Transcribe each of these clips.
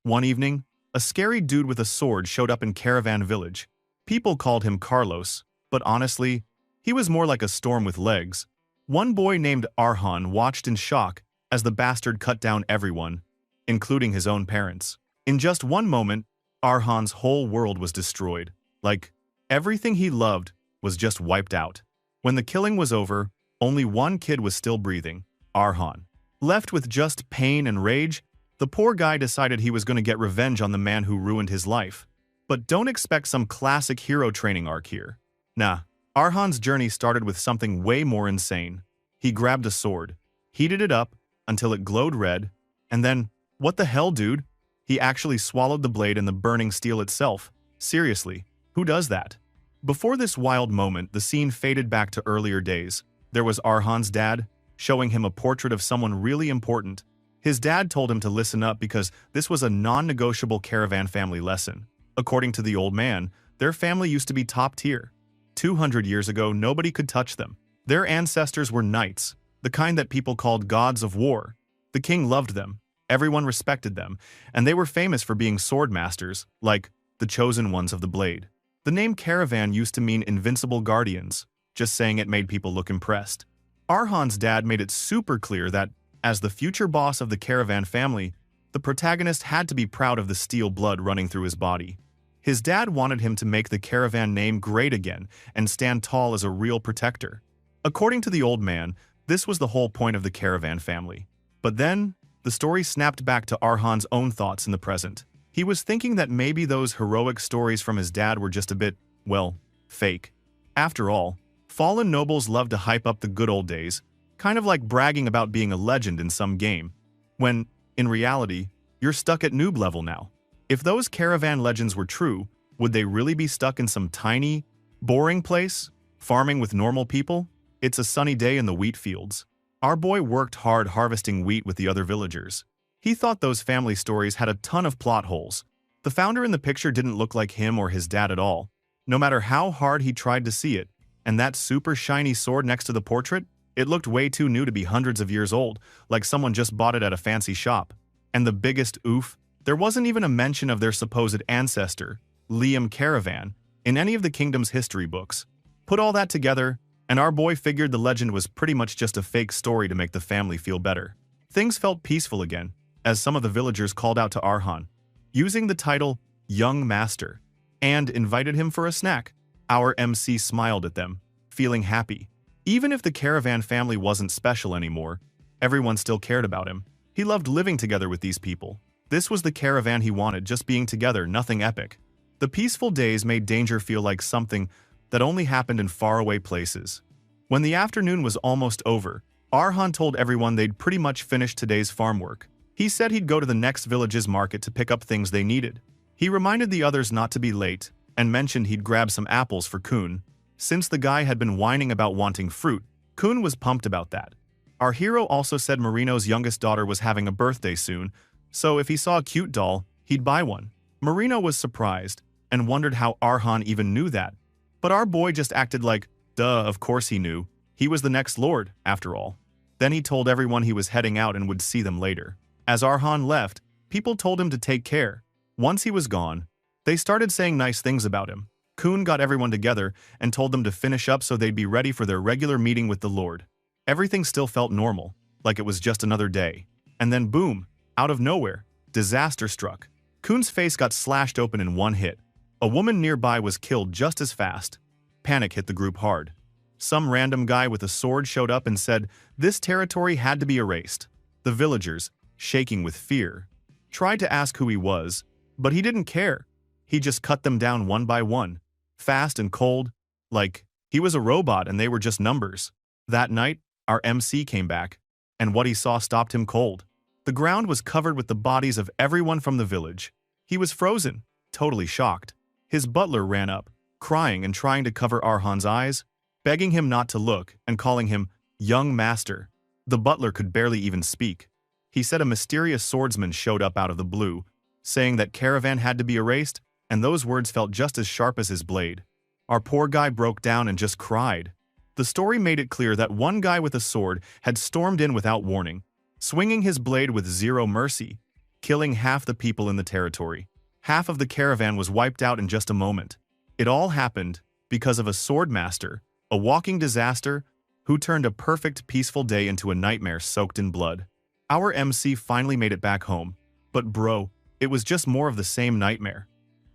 One evening, a scary dude with a sword showed up in Caravan Village. People called him Carlos, but honestly, he was more like a storm with legs. One boy named Arhan watched in shock as the bastard cut down everyone, including his own parents. In just one moment, Arhan's whole world was destroyed. Like, everything he loved was just wiped out. When the killing was over, only one kid was still breathing, Arhan. Left with just pain and rage, the poor guy decided he was going to get revenge on the man who ruined his life. But don't expect some classic hero training arc here. Nah, Arhan's journey started with something way more insane. He grabbed a sword, heated it up until it glowed red, and then, what the hell, dude? He actually swallowed the blade in the burning steel itself. Seriously, who does that? Before this wild moment, the scene faded back to earlier days. There was Arhan's dad, showing him a portrait of someone really important. His dad told him to listen up because this was a non-negotiable caravan family lesson. According to the old man, their family used to be top tier. 200 years ago, nobody could touch them. Their ancestors were knights, the kind that people called gods of war. The king loved them, everyone respected them, and they were famous for being sword masters, like the chosen ones of the blade. The name caravan used to mean invincible guardians, just saying it made people look impressed. Arhan's dad made it super clear that, as the future boss of the caravan family, the protagonist had to be proud of the steel blood running through his body. His dad wanted him to make the caravan name great again and stand tall as a real protector. According to the old man, this was the whole point of the caravan family. But then, the story snapped back to Arhan's own thoughts in the present. He was thinking that maybe those heroic stories from his dad were just a bit, well, fake. After all, fallen nobles love to hype up the good old days, kind of like bragging about being a legend in some game, when, in reality, you're stuck at noob level now. If those caravan legends were true, would they really be stuck in some tiny, boring place, farming with normal people? It's a sunny day in the wheat fields. Our boy worked hard harvesting wheat with the other villagers. He thought those family stories had a ton of plot holes. The founder in the picture didn't look like him or his dad at all, no matter how hard he tried to see it, and that super shiny sword next to the portrait, it looked way too new to be hundreds of years old, like someone just bought it at a fancy shop. And the biggest oof, there wasn't even a mention of their supposed ancestor, Liam Caravan, in any of the kingdom's history books. Put all that together, and our boy figured the legend was pretty much just a fake story to make the family feel better. Things felt peaceful again, as some of the villagers called out to Arhan, using the title Young Master, and invited him for a snack. Our MC smiled at them, feeling happy. Even if the caravan family wasn't special anymore, everyone still cared about him. He loved living together with these people. This was the caravan he wanted, just being together, nothing epic. The peaceful days made danger feel like something that only happened in faraway places. When the afternoon was almost over, Arhan told everyone they'd pretty much finished today's farm work. He said he'd go to the next village's market to pick up things they needed. He reminded the others not to be late, and mentioned he'd grab some apples for Kun. Since the guy had been whining about wanting fruit, Kun was pumped about that. Our hero also said Marino's youngest daughter was having a birthday soon, so if he saw a cute doll, he'd buy one. Marino was surprised, and wondered how Arhan even knew that. But our boy just acted like, duh, of course he knew. He was the next lord, after all. Then he told everyone he was heading out and would see them later. As Arhan left, people told him to take care. Once he was gone, they started saying nice things about him. Kun got everyone together and told them to finish up so they'd be ready for their regular meeting with the Lord. Everything still felt normal, like it was just another day. And then boom, out of nowhere, disaster struck. Kun's face got slashed open in one hit. A woman nearby was killed just as fast. Panic hit the group hard. Some random guy with a sword showed up and said this territory had to be erased. The villagers, shaking with fear, tried to ask who he was, but he didn't care. He just cut them down one by one, fast and cold, like he was a robot and they were just numbers. That night, our MC came back, and what he saw stopped him cold. The ground was covered with the bodies of everyone from the village. He was frozen, totally shocked. His butler ran up, crying and trying to cover Arhan's eyes, begging him not to look and calling him young master. The butler could barely even speak. He said a mysterious swordsman showed up out of the blue, saying that caravan had to be erased, and those words felt just as sharp as his blade. Our poor guy broke down and just cried. The story made it clear that one guy with a sword had stormed in without warning, swinging his blade with zero mercy, killing half the people in the territory. Half of the caravan was wiped out in just a moment. It all happened because of a sword master, a walking disaster, who turned a perfect peaceful day into a nightmare soaked in blood. Our MC finally made it back home, but bro, it was just more of the same nightmare.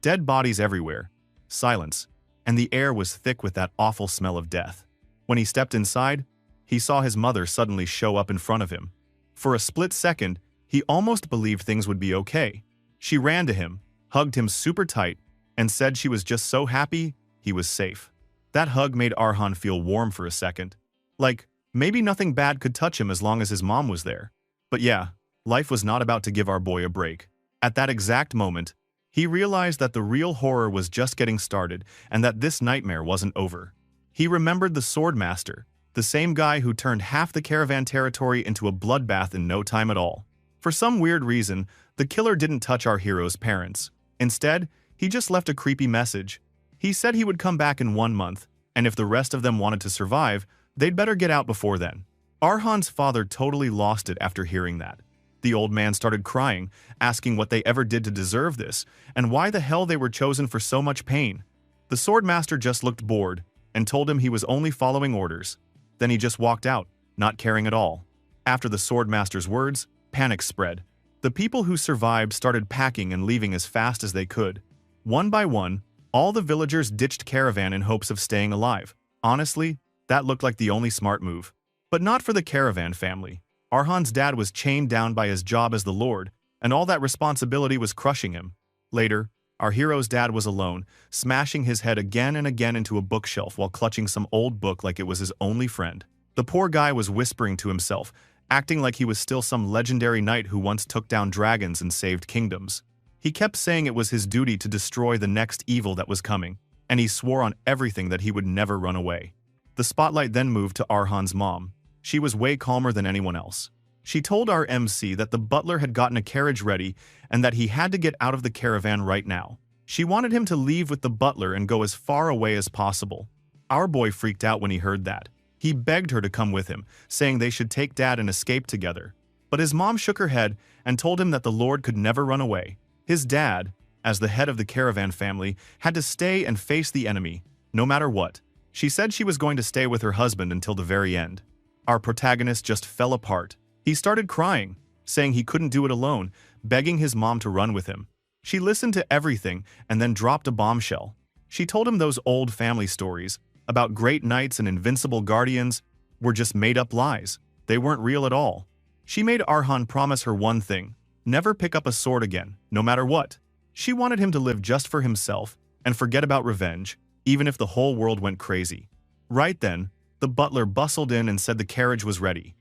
Dead bodies everywhere, silence, and the air was thick with that awful smell of death. When he stepped inside, he saw his mother suddenly show up in front of him. For a split second, he almost believed things would be okay. She ran to him, hugged him super tight, and said she was just so happy he was safe. That hug made Arhan feel warm for a second. Like, maybe nothing bad could touch him as long as his mom was there. But yeah, life was not about to give our boy a break. At that exact moment, he realized that the real horror was just getting started and that this nightmare wasn't over. He remembered the sword master, the same guy who turned half the caravan territory into a bloodbath in no time at all. For some weird reason, the killer didn't touch our hero's parents. Instead, he just left a creepy message. He said he would come back in 1 month, and if the rest of them wanted to survive, they'd better get out before then. Arhan's father totally lost it after hearing that. The old man started crying, asking what they ever did to deserve this, and why the hell they were chosen for so much pain. The swordmaster just looked bored, and told him he was only following orders. Then he just walked out, not caring at all. After the swordmaster's words, panic spread. The people who survived started packing and leaving as fast as they could. One by one, all the villagers ditched caravan in hopes of staying alive. Honestly, that looked like the only smart move. But not for the caravan family. Arhan's dad was chained down by his job as the lord, and all that responsibility was crushing him. Later, our hero's dad was alone, smashing his head again and again into a bookshelf while clutching some old book like it was his only friend. The poor guy was whispering to himself, acting like he was still some legendary knight who once took down dragons and saved kingdoms. He kept saying it was his duty to destroy the next evil that was coming, and he swore on everything that he would never run away. The spotlight then moved to Arhan's mom. She was way calmer than anyone else. She told our MC that the butler had gotten a carriage ready and that he had to get out of the caravan right now. She wanted him to leave with the butler and go as far away as possible. Our boy freaked out when he heard that. He begged her to come with him, saying they should take dad and escape together. But his mom shook her head and told him that the Lord could never run away. His dad, as the head of the caravan family, had to stay and face the enemy, no matter what. She said she was going to stay with her husband until the very end. Our protagonist just fell apart. He started crying, saying he couldn't do it alone, begging his mom to run with him. She listened to everything and then dropped a bombshell. She told him those old family stories about great knights and invincible guardians were just made-up lies. They weren't real at all. She made Arhan promise her one thing: never pick up a sword again, no matter what. She wanted him to live just for himself and forget about revenge, even if the whole world went crazy. Right then, the butler bustled in and said the carriage was ready.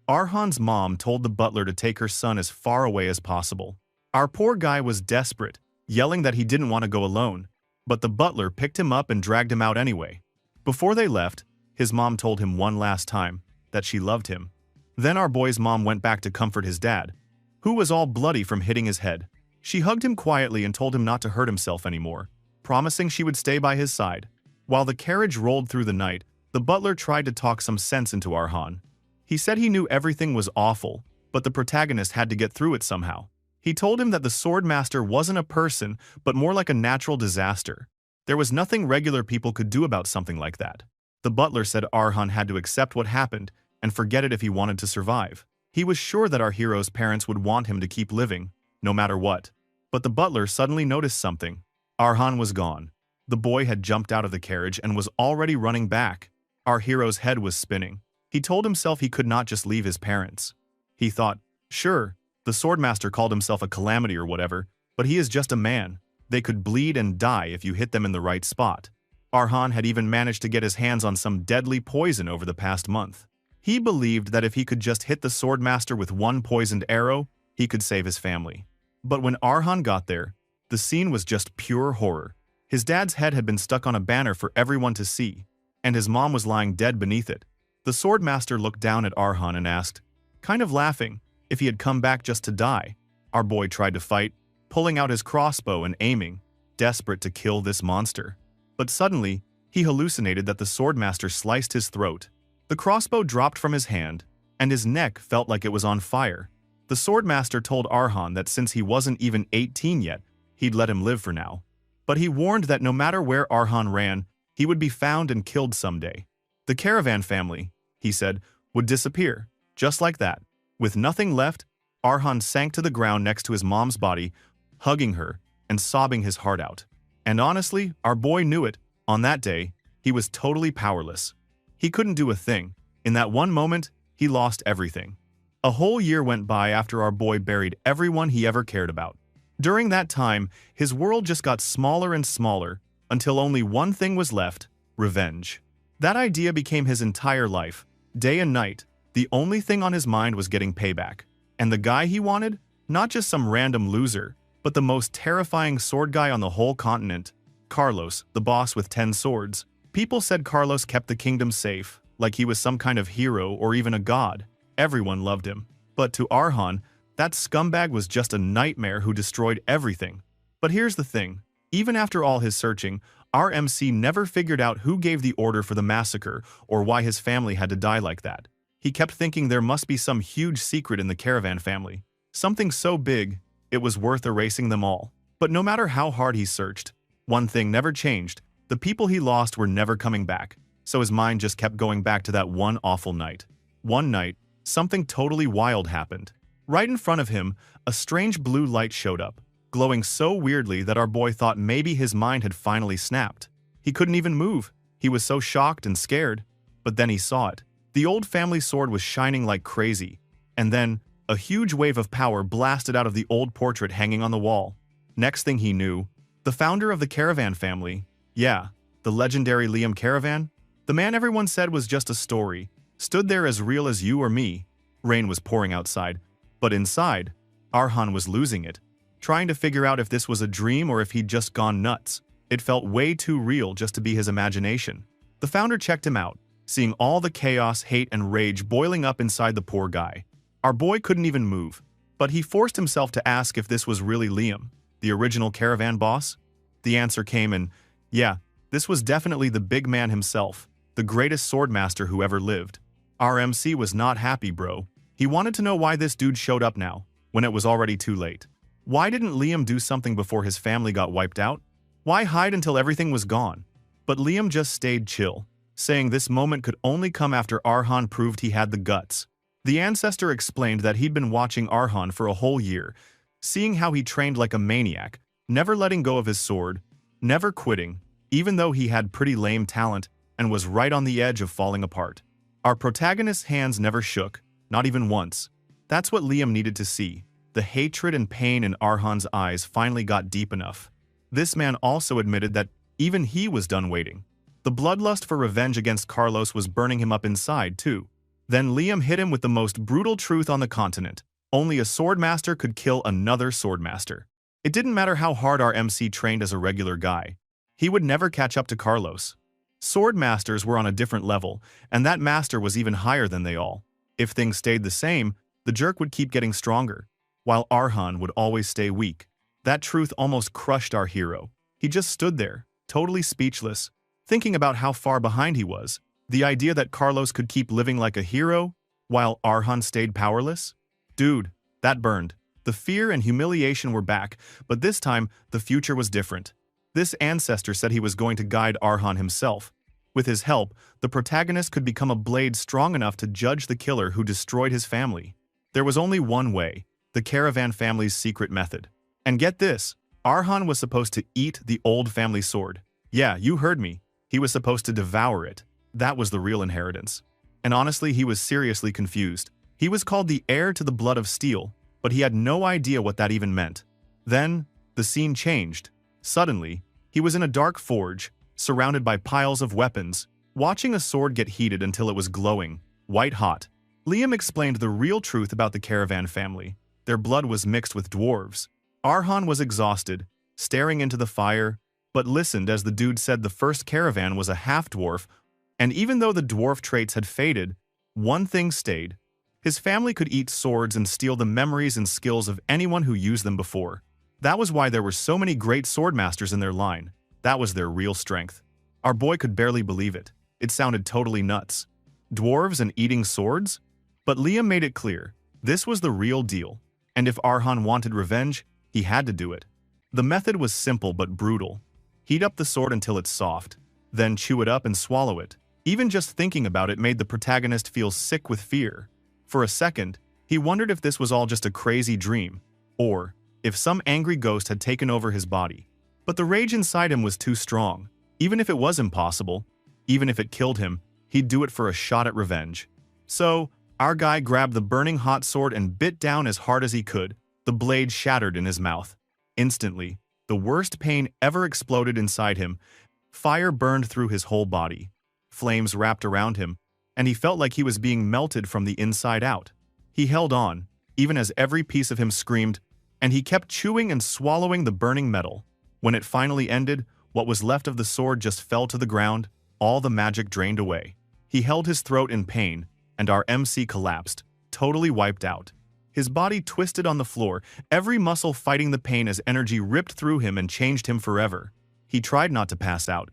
Arhan's mom told the butler to take her son as far away as possible. Our poor guy was desperate, yelling that he didn't want to go alone, but the butler picked him up and dragged him out anyway. Before they left, his mom told him one last time that she loved him. Then our boy's mom went back to comfort his dad, who was all bloody from hitting his head. She hugged him quietly and told him not to hurt himself anymore, promising she would stay by his side. While the carriage rolled through the night, the butler tried to talk some sense into Arhan. He said he knew everything was awful, but the protagonist had to get through it somehow. He told him that the swordmaster wasn't a person, but more like a natural disaster. There was nothing regular people could do about something like that. The butler said Arhan had to accept what happened and forget it if he wanted to survive. He was sure that our hero's parents would want him to keep living, no matter what. But the butler suddenly noticed something. Arhan was gone. The boy had jumped out of the carriage and was already running back. Our hero's head was spinning. He told himself he could not just leave his parents. He thought, sure, the swordmaster called himself a Calamity or whatever, but he is just a man. They could bleed and die if you hit them in the right spot. Arhan had even managed to get his hands on some deadly poison over the past month. He believed that if he could just hit the swordmaster with one poisoned arrow, he could save his family. But when Arhan got there, the scene was just pure horror. His dad's head had been stuck on a banner for everyone to see, and his mom was lying dead beneath it. The swordmaster looked down at Arhan and asked, kind of laughing, if he had come back just to die. Our boy tried to fight, pulling out his crossbow and aiming, desperate to kill this monster. But suddenly, he hallucinated that the swordmaster sliced his throat. The crossbow dropped from his hand, and his neck felt like it was on fire. The swordmaster told Arhan that since he wasn't even 18 yet, he'd let him live for now. But he warned that no matter where Arhan ran, he would be found and killed someday. The caravan family, he said, would disappear, just like that. With nothing left, Arhan sank to the ground next to his mom's body, hugging her and sobbing his heart out. And honestly, our boy knew it. On that day, he was totally powerless. He couldn't do a thing. In that one moment, he lost everything. A whole year went by after our boy buried everyone he ever cared about. During that time, his world just got smaller and smaller, until only one thing was left: revenge. That idea became his entire life. Day and night, the only thing on his mind was getting payback. And the guy he wanted? Not just some random loser, but the most terrifying sword guy on the whole continent. Carlos, the boss with 10 swords. People said Carlos kept the kingdom safe, like he was some kind of hero or even a god. Everyone loved him. But to Arhan, that scumbag was just a nightmare who destroyed everything. But here's the thing. Even after all his searching, our MC never figured out who gave the order for the massacre or why his family had to die like that. He kept thinking there must be some huge secret in the caravan family. Something so big, it was worth erasing them all. But no matter how hard he searched, one thing never changed. The people he lost were never coming back. So his mind just kept going back to that one awful night. One night, something totally wild happened. Right in front of him, a strange blue light showed up, glowing so weirdly that our boy thought maybe his mind had finally snapped. He couldn't even move. He was so shocked and scared. But then he saw it. The old family sword was shining like crazy. And then, a huge wave of power blasted out of the old portrait hanging on the wall. Next thing he knew, the founder of the caravan family, yeah, the legendary Liam Caravan, the man everyone said was just a story, stood there as real as you or me. Rain was pouring outside, but inside, Arhan was losing it, trying to figure out if this was a dream or if he'd just gone nuts. It felt way too real just to be his imagination. The founder checked him out, seeing all the chaos, hate, and rage boiling up inside the poor guy. Our boy couldn't even move, but he forced himself to ask if this was really Liam, the original caravan boss. The answer came and, yeah, this was definitely the big man himself, the greatest swordmaster who ever lived. Our MC was not happy, bro. He wanted to know why this dude showed up now, when it was already too late. Why didn't Liam do something before his family got wiped out? Why hide until everything was gone? But Liam just stayed chill, saying this moment could only come after Arhan proved he had the guts. The ancestor explained that he'd been watching Arhan for a whole year, seeing how he trained like a maniac, never letting go of his sword, never quitting, even though he had pretty lame talent and was right on the edge of falling apart. Our protagonist's hands never shook, not even once. That's what Liam needed to see. The hatred and pain in Arhan's eyes finally got deep enough. This man also admitted that even he was done waiting. The bloodlust for revenge against Carlos was burning him up inside, too. Then Liam hit him with the most brutal truth on the continent. Only a swordmaster could kill another swordmaster. It didn't matter how hard our MC trained as a regular guy. He would never catch up to Carlos. Swordmasters were on a different level, and that master was even higher than they all. If things stayed the same, the jerk would keep getting stronger, while Arhan would always stay weak. That truth almost crushed our hero. He just stood there, totally speechless, thinking about how far behind he was. The idea that Carlos could keep living like a hero, while Arhan stayed powerless? Dude, that burned. The fear and humiliation were back, but this time, the future was different. This ancestor said he was going to guide Arhan himself. With his help, the protagonist could become a blade strong enough to judge the killer who destroyed his family. There was only one way, the caravan family's secret method. And get this, Arhan was supposed to eat the old family sword. Yeah, you heard me. He was supposed to devour it. That was the real inheritance. And honestly, he was seriously confused. He was called the heir to the blood of steel, but he had no idea what that even meant. Then, the scene changed. Suddenly, he was in a dark forge, surrounded by piles of weapons, watching a sword get heated until it was glowing, white-hot. Liam explained the real truth about the caravan family. Their blood was mixed with dwarves. Arhan was exhausted, staring into the fire, but listened as the dude said the first caravan was a half-dwarf, and even though the dwarf traits had faded, one thing stayed. His family could eat swords and steal the memories and skills of anyone who used them before. That was why there were so many great swordmasters in their line. That was their real strength. Our boy could barely believe it. It sounded totally nuts. Dwarves and eating swords? But Liam made it clear. This was the real deal, and if Arhan wanted revenge, he had to do it. The method was simple but brutal. Heat up the sword until it's soft, then chew it up and swallow it. Even just thinking about it made the protagonist feel sick with fear. For a second, he wondered if this was all just a crazy dream, or if some angry ghost had taken over his body. But the rage inside him was too strong. Even if it was impossible, even if it killed him, he'd do it for a shot at revenge. So, our guy grabbed the burning hot sword and bit down as hard as he could. The blade shattered in his mouth. Instantly, the worst pain ever exploded inside him. Fire burned through his whole body. Flames wrapped around him, and he felt like he was being melted from the inside out. He held on, even as every piece of him screamed, and he kept chewing and swallowing the burning metal. When it finally ended, what was left of the sword just fell to the ground, all the magic drained away. He held his throat in pain, and our MC collapsed, totally wiped out. His body twisted on the floor, every muscle fighting the pain as energy ripped through him and changed him forever. He tried not to pass out,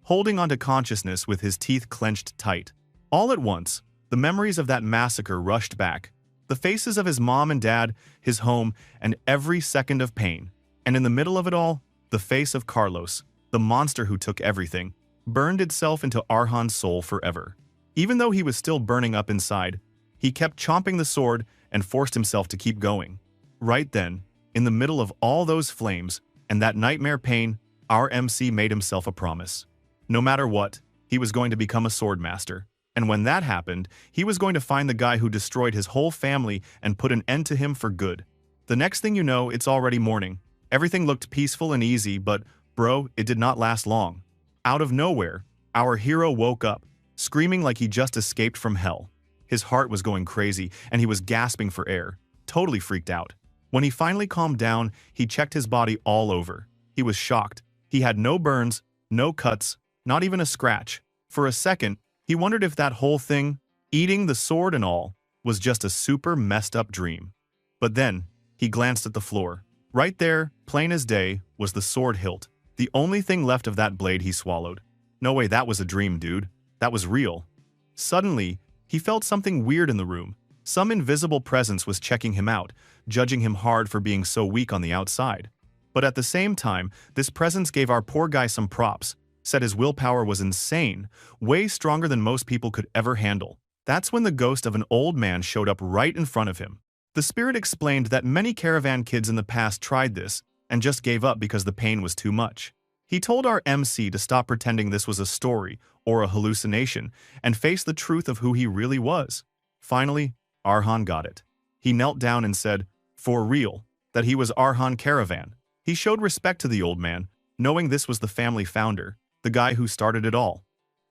holding onto consciousness with his teeth clenched tight. All at once, the memories of that massacre rushed back. The faces of his mom and dad, his home, and every second of pain. And in the middle of it all, the face of Carlos, the monster who took everything, burned itself into Arhan's soul forever. Even though he was still burning up inside, he kept chomping the sword and forced himself to keep going. Right then, in the middle of all those flames and that nightmare pain, our MC made himself a promise. No matter what, he was going to become a sword master. And when that happened, he was going to find the guy who destroyed his whole family and put an end to him for good. The next thing you know, it's already morning. Everything looked peaceful and easy, but, bro, it did not last long. Out of nowhere, our hero woke up, screaming like he just escaped from hell. His heart was going crazy, and he was gasping for air, totally freaked out. When he finally calmed down, he checked his body all over. He was shocked. He had no burns, no cuts, not even a scratch. For a second, he wondered if that whole thing, eating the sword and all, was just a super messed up dream. But then, he glanced at the floor. Right there, plain as day, was the sword hilt, the only thing left of that blade he swallowed. No way, that was a dream, dude. That was real. Suddenly, he felt something weird in the room. Some invisible presence was checking him out, judging him hard for being so weak on the outside. But at the same time, this presence gave our poor guy some props, said his willpower was insane, way stronger than most people could ever handle. That's when the ghost of an old man showed up right in front of him. The spirit explained that many caravan kids in the past tried this and just gave up because the pain was too much. He told our MC to stop pretending this was a story or a hallucination and face the truth of who he really was. Finally, Arhan got it. He knelt down and said, for real, that he was Arhan Caravan. He showed respect to the old man, knowing this was the family founder, the guy who started it all.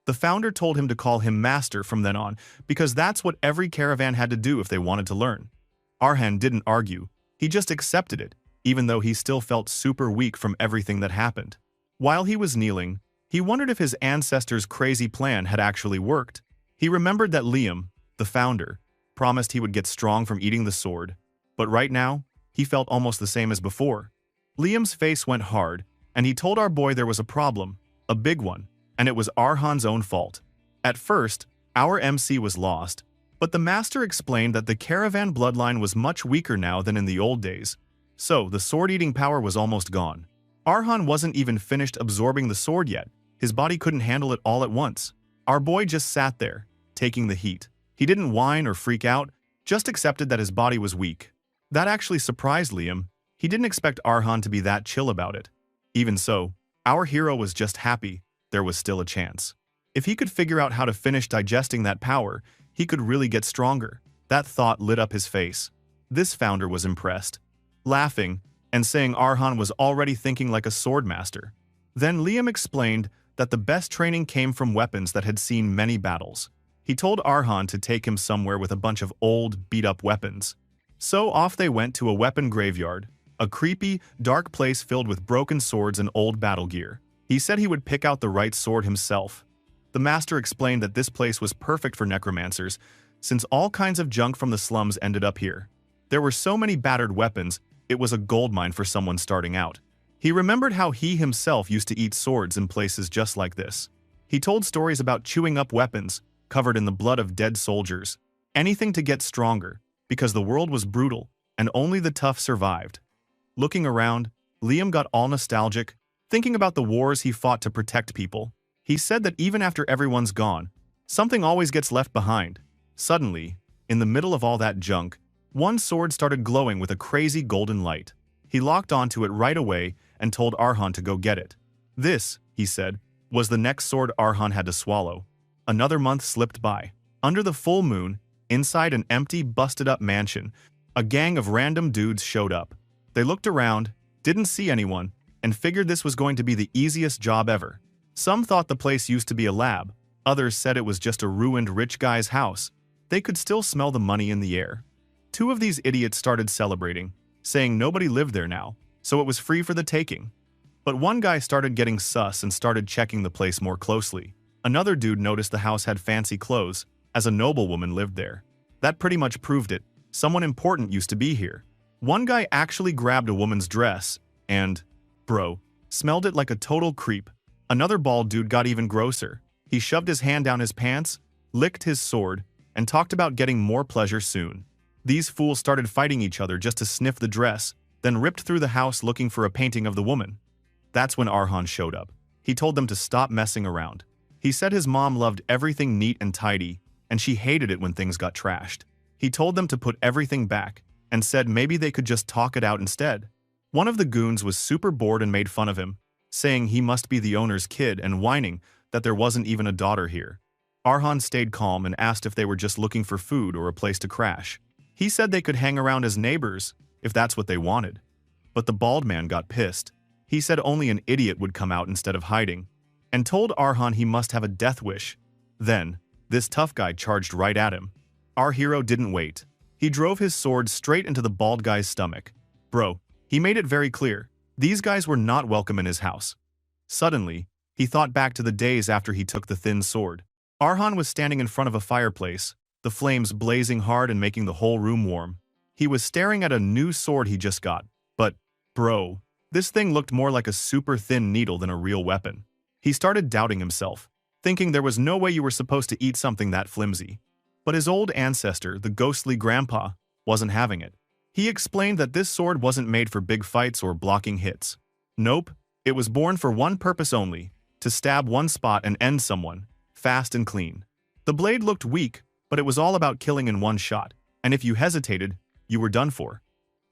The founder told him to call him master from then on because that's what every caravan had to do if they wanted to learn. Arhan didn't argue. He just accepted it, even though he still felt super weak from everything that happened. While he was kneeling, he wondered if his ancestors' crazy plan had actually worked. He remembered that Liam, the founder, promised he would get strong from eating the sword. But right now, he felt almost the same as before. Liam's face went hard, and he told our boy there was a problem, a big one, and it was Arhan's own fault. At first, our MC was lost, but the master explained that the caravan bloodline was much weaker now than in the old days, so the sword-eating power was almost gone. Arhan wasn't even finished absorbing the sword yet. His body couldn't handle it all at once. Our boy just sat there, taking the heat. He didn't whine or freak out, just accepted that his body was weak. That actually surprised Liam. He didn't expect Arhan to be that chill about it. Even so, our hero was just happy there was still a chance. If he could figure out how to finish digesting that power, he could really get stronger. That thought lit up his face. This founder was impressed, laughing and saying Arhan was already thinking like a sword master. Then Liam explained that the best training came from weapons that had seen many battles. He told Arhan to take him somewhere with a bunch of old, beat-up weapons. So off they went to a weapon graveyard, a creepy, dark place filled with broken swords and old battle gear. He said he would pick out the right sword himself. The master explained that this place was perfect for necromancers, since all kinds of junk from the slums ended up here. There were so many battered weapons, it was a goldmine for someone starting out. He remembered how he himself used to eat swords in places just like this. He told stories about chewing up weapons, covered in the blood of dead soldiers. Anything to get stronger. because the world was brutal, and only the tough survived. Looking around, Liam got all nostalgic, thinking about the wars he fought to protect people. He said that even after everyone's gone, something always gets left behind. Suddenly, in the middle of all that junk, one sword started glowing with a crazy golden light. He locked onto it right away and told Arhan to go get it. This, he said, was the next sword Arhan had to swallow. Another month slipped by. Under the full moon, inside an empty, busted-up mansion, a gang of random dudes showed up. They looked around, didn't see anyone, and figured this was going to be the easiest job ever. Some thought the place used to be a lab. Others said it was just a ruined rich guy's house. They could still smell the money in the air. Two of these idiots started celebrating, saying nobody lived there now, so it was free for the taking. But one guy started getting sus and started checking the place more closely. Another dude noticed the house had fancy clothes, as a noblewoman lived there. That pretty much proved it. Someone important used to be here. One guy actually grabbed a woman's dress and, bro, smelled it like a total creep. Another bald dude got even grosser. He shoved his hand down his pants, licked his sword, and talked about getting more pleasure soon. These fools started fighting each other just to sniff the dress, then ripped through the house looking for a painting of the woman. That's when Arhan showed up. He told them to stop messing around. He said his mom loved everything neat and tidy, and she hated it when things got trashed. He told them to put everything back, and said maybe they could just talk it out instead. One of the goons was super bored and made fun of him, saying he must be the owner's kid and whining that there wasn't even a daughter here. Arhan stayed calm and asked if they were just looking for food or a place to crash. He said they could hang around as neighbors, if that's what they wanted. But the bald man got pissed. He said only an idiot would come out instead of hiding, and told Arhan he must have a death wish. Then, this tough guy charged right at him. Our hero didn't wait. He drove his sword straight into the bald guy's stomach. Bro, he made it very clear. These guys were not welcome in his house. Suddenly, he thought back to the days after he took the thin sword. Arhan was standing in front of a fireplace, the flames blazing hard and making the whole room warm. He was staring at a new sword he just got. But, bro, this thing looked more like a super thin needle than a real weapon. He started doubting himself, thinking there was no way you were supposed to eat something that flimsy. But his old ancestor, the ghostly grandpa, wasn't having it. He explained that this sword wasn't made for big fights or blocking hits. Nope, it was born for one purpose only, to stab one spot and end someone, fast and clean. The blade looked weak, but it was all about killing in one shot, and if you hesitated, you were done for.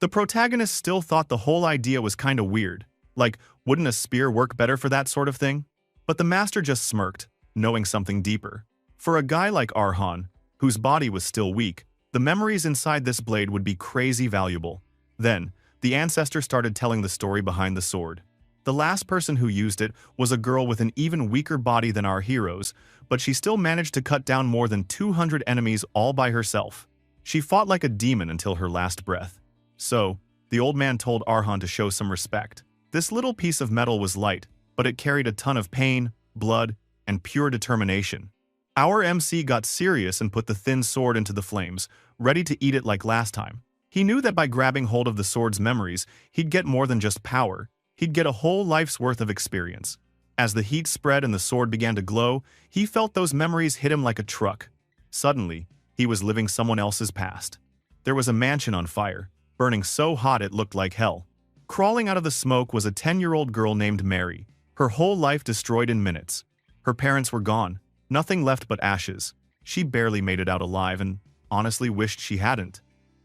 The protagonist still thought the whole idea was kinda weird, like, wouldn't a spear work better for that sort of thing? But the master just smirked, knowing something deeper. For a guy like Arhan, whose body was still weak, the memories inside this blade would be crazy valuable. Then, the ancestor started telling the story behind the sword. The last person who used it was a girl with an even weaker body than our heroes, but she still managed to cut down more than 200 enemies all by herself. She fought like a demon until her last breath. So, the old man told Arhan to show some respect. This little piece of metal was light, but it carried a ton of pain, blood, and pure determination. Our MC got serious and put the thin sword into the flames, ready to eat it like last time. He knew that by grabbing hold of the sword's memories, he'd get more than just power. He'd get a whole life's worth of experience. As the heat spread and the sword began to glow, he felt those memories hit him like a truck. Suddenly, he was living someone else's past. There was a mansion on fire, burning so hot it looked like hell. Crawling out of the smoke was a 10-year-old girl named Mary, her whole life destroyed in minutes. Her parents were gone, nothing left but ashes. She barely made it out alive and honestly wished she hadn't.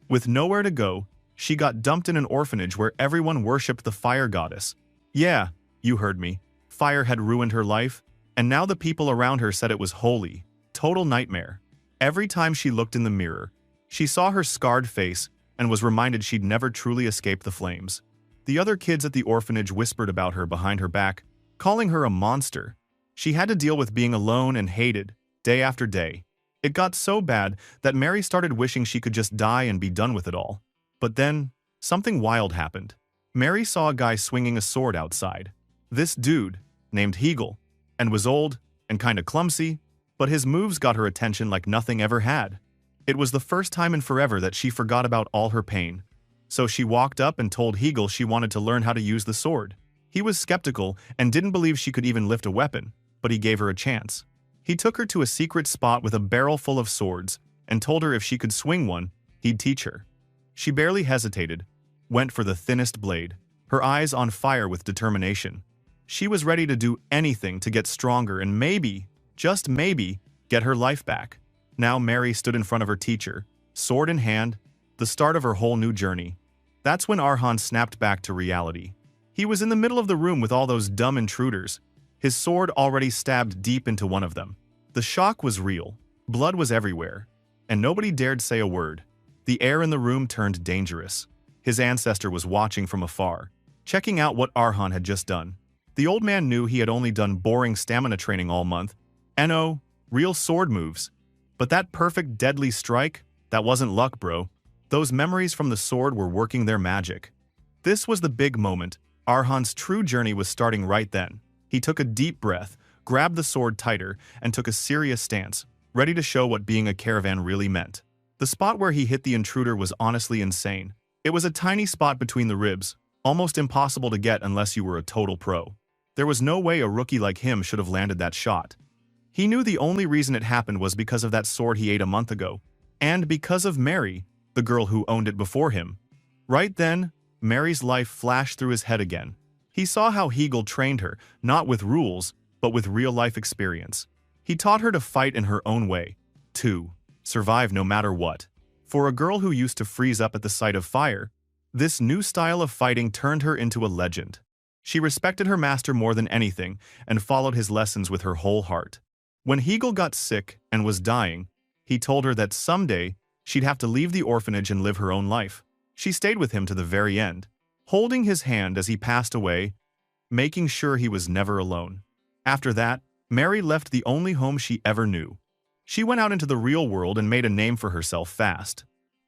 With nowhere to go, she got dumped in an orphanage where everyone worshipped the fire goddess. Yeah, you heard me. Fire had ruined her life, and now the people around her said it was holy. Total nightmare. Every time she looked in the mirror, she saw her scarred face and was reminded she'd never truly escaped the flames. The other kids at the orphanage whispered about her behind her back, calling her a monster. She had to deal with being alone and hated, day after day. It got so bad that Mary started wishing she could just die and be done with it all. But then, something wild happened. Mary saw a guy swinging a sword outside. This dude, named Hegel, and was old and kinda clumsy, but his moves got her attention like nothing ever had. It was the first time in forever that she forgot about all her pain. So she walked up and told Hegel she wanted to learn how to use the sword. He was skeptical and didn't believe she could even lift a weapon, but he gave her a chance. He took her to a secret spot with a barrel full of swords and told her if she could swing one, He'd teach her. She barely hesitated, went for the thinnest blade, her eyes on fire with determination. She was ready to do anything to get stronger and maybe, just maybe, get her life back. Now Mary stood in front of her teacher, sword in hand, the start of her whole new journey. That's when Arhan snapped back to reality. He was in the middle of the room with all those dumb intruders, his sword already stabbed deep into one of them. The shock was real, blood was everywhere, and nobody dared say a word. The air in the room turned dangerous. His ancestor was watching from afar, checking out what Arhan had just done. The old man knew he had only done boring stamina training all month. No, real sword moves. But that perfect deadly strike, that wasn't luck, bro. Those memories from the sword were working their magic. This was the big moment. Arhan's true journey was starting right then. He took a deep breath, grabbed the sword tighter, and took a serious stance, ready to show what being a caravan really meant. The spot where he hit the intruder was honestly insane. It was a tiny spot between the ribs, almost impossible to get unless you were a total pro. There was no way a rookie like him should have landed that shot. He knew the only reason it happened was because of that sword he ate a month ago, and because of Mary, the girl who owned it before him. Right then, Mary's life flashed through his head again. He saw how Hegel trained her, not with rules, but with real-life experience. He taught her to fight in her own way, to survive no matter what. For a girl who used to freeze up at the sight of fire, this new style of fighting turned her into a legend. She respected her master more than anything and followed his lessons with her whole heart. When Hegel got sick and was dying, he told her that someday she'd have to leave the orphanage and live her own life. She stayed with him to the very end, holding his hand as he passed away, making sure he was never alone. After that, Mary left the only home she ever knew. She went out into the real world and made a name for herself fast.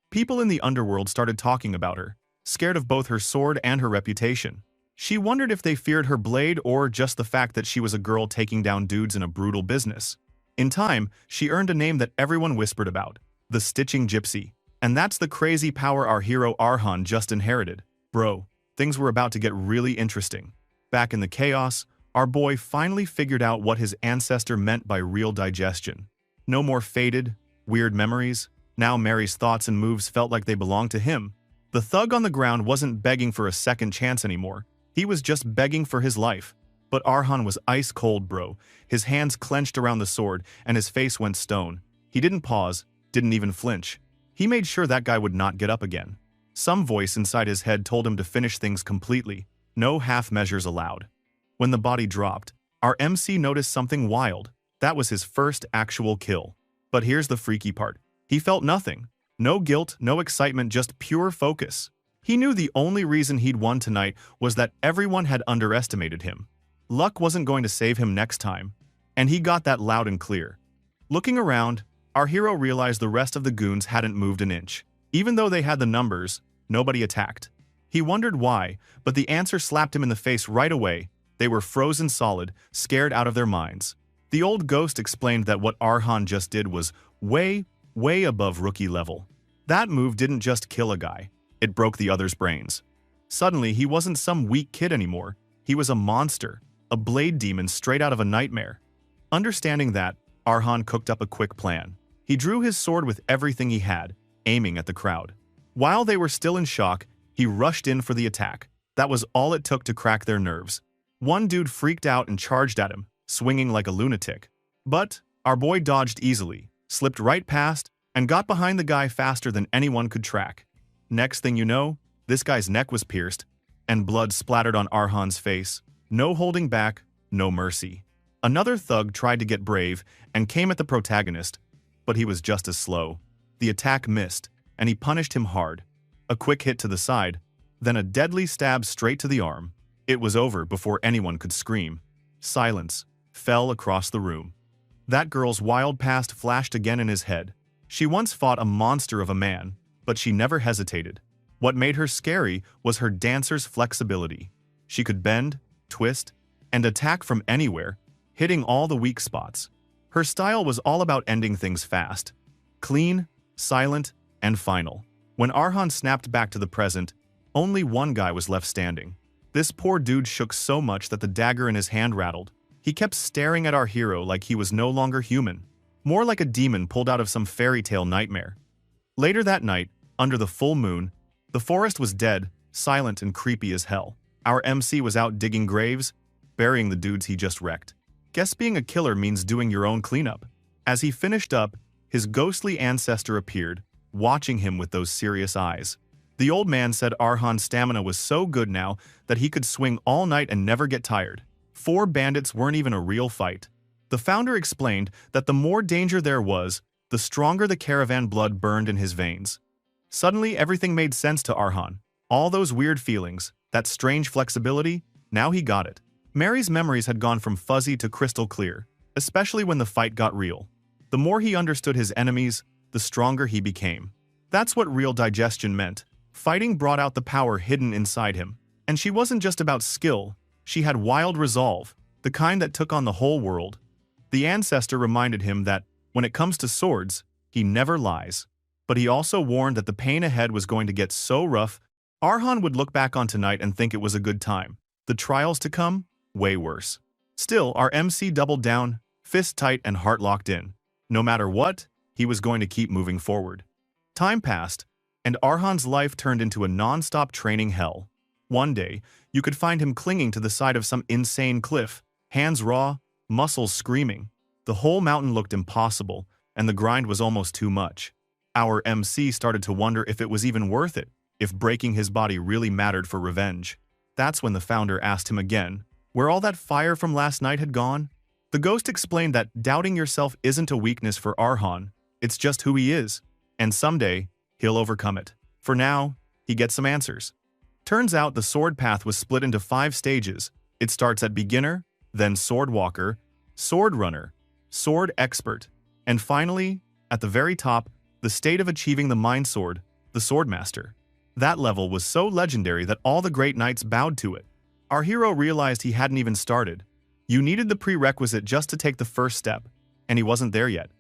People in the underworld started talking about her, scared of both her sword and her reputation. She wondered if they feared her blade or just the fact that she was a girl taking down dudes in a brutal business. In time, she earned a name that everyone whispered about, the Stitching Gypsy. And that's the crazy power our hero Arhan just inherited. Bro, things were about to get really interesting. Back in the chaos, our boy finally figured out what his ancestor meant by real digestion. No more faded, weird memories. Now Mary's thoughts and moves felt like they belonged to him. The thug on the ground wasn't begging for a second chance anymore. He was just begging for his life. But Arhan was ice cold, bro. His hands clenched around the sword and his face went stone. He didn't pause, didn't even flinch. He made sure that guy would not get up again. Some voice inside his head told him to finish things completely. No half measures allowed. When the body dropped, our MC noticed something wild. That was his first actual kill. But here's the freaky part. He felt nothing. No guilt, no excitement, just pure focus. He knew the only reason he'd won tonight was that everyone had underestimated him. Luck wasn't going to save him next time, and he got that loud and clear. Looking around, our hero realized the rest of the goons hadn't moved an inch. Even though they had the numbers, nobody attacked. He wondered why, but the answer slapped him in the face right away. They were frozen solid, scared out of their minds. The old ghost explained that what Arhan just did was way above rookie level. That move didn't just kill a guy, it broke the other's brains. Suddenly, he wasn't some weak kid anymore. He was a monster, a blade demon straight out of a nightmare. Understanding that, Arhan cooked up a quick plan. He drew his sword with everything he had, aiming at the crowd. While they were still in shock, he rushed in for the attack. That was all it took to crack their nerves. One dude freaked out and charged at him, swinging like a lunatic. But our boy dodged easily, slipped right past, and got behind the guy faster than anyone could track. Next thing you know, this guy's neck was pierced, and blood splattered on Arhan's face. No holding back, no mercy. Another thug tried to get brave and came at the protagonist, but he was just as slow. The attack missed, and he punished him hard. A quick hit to the side, then a deadly stab straight to the arm. It was over before anyone could scream. Silence fell across the room. That girl's wild past flashed again in his head. She once fought a monster of a man, but she never hesitated. What made her scary was her dancer's flexibility. She could bend, twist, and attack from anywhere, hitting all the weak spots. Her style was all about ending things fast. Clean, silent, and final. When Arhan snapped back to the present, only one guy was left standing. This poor dude shook so much that the dagger in his hand rattled. He kept staring at our hero like he was no longer human, more like a demon pulled out of some fairy tale nightmare. Later that night, Under the full moon, the forest was dead, silent and creepy as hell. Our MC was out digging graves, burying the dudes he just wrecked. Guess being a killer means doing your own cleanup. As he finished up, his ghostly ancestor appeared, watching him with those serious eyes. The old man said Arhan's stamina was so good now that he could swing all night and never get tired. 4 bandits weren't even a real fight. The founder explained that the more danger there was, the stronger the caravan blood burned in his veins. Suddenly, everything made sense to Arhan. All those weird feelings, that strange flexibility, now he got it. Mary's memories had gone from fuzzy to crystal clear, especially when the fight got real. The more he understood his enemies, the stronger he became. That's what real digestion meant. Fighting brought out the power hidden inside him. And she wasn't just about skill, she had wild resolve, the kind that took on the whole world. The ancestor reminded him that, when it comes to swords, he never lies. But he also warned that the pain ahead was going to get so rough, Arhan would look back on tonight and think it was a good time. The trials to come? Way worse. Still, our MC doubled down, fist tight and heart locked in. No matter what, he was going to keep moving forward. Time passed, and Arhan's life turned into a non-stop training hell. One day, you could find him clinging to the side of some insane cliff, hands raw, muscles screaming. The whole mountain looked impossible, and the grind was almost too much. Our MC started to wonder if it was even worth it, if breaking his body really mattered for revenge. That's when the founder asked him again, where all that fire from last night had gone. The ghost explained that doubting yourself isn't a weakness for Arhan, it's just who he is, and someday, he'll overcome it. For now, he gets some answers. Turns out the sword path was split into 5 stages. It starts at beginner, then sword walker, sword runner, sword expert, and finally, at the very top, the state of achieving the mind sword, the swordmaster. That level was so legendary that all the great knights bowed to it. Our hero realized he hadn't even started. You needed the prerequisite just to take the first step, and he wasn't there yet.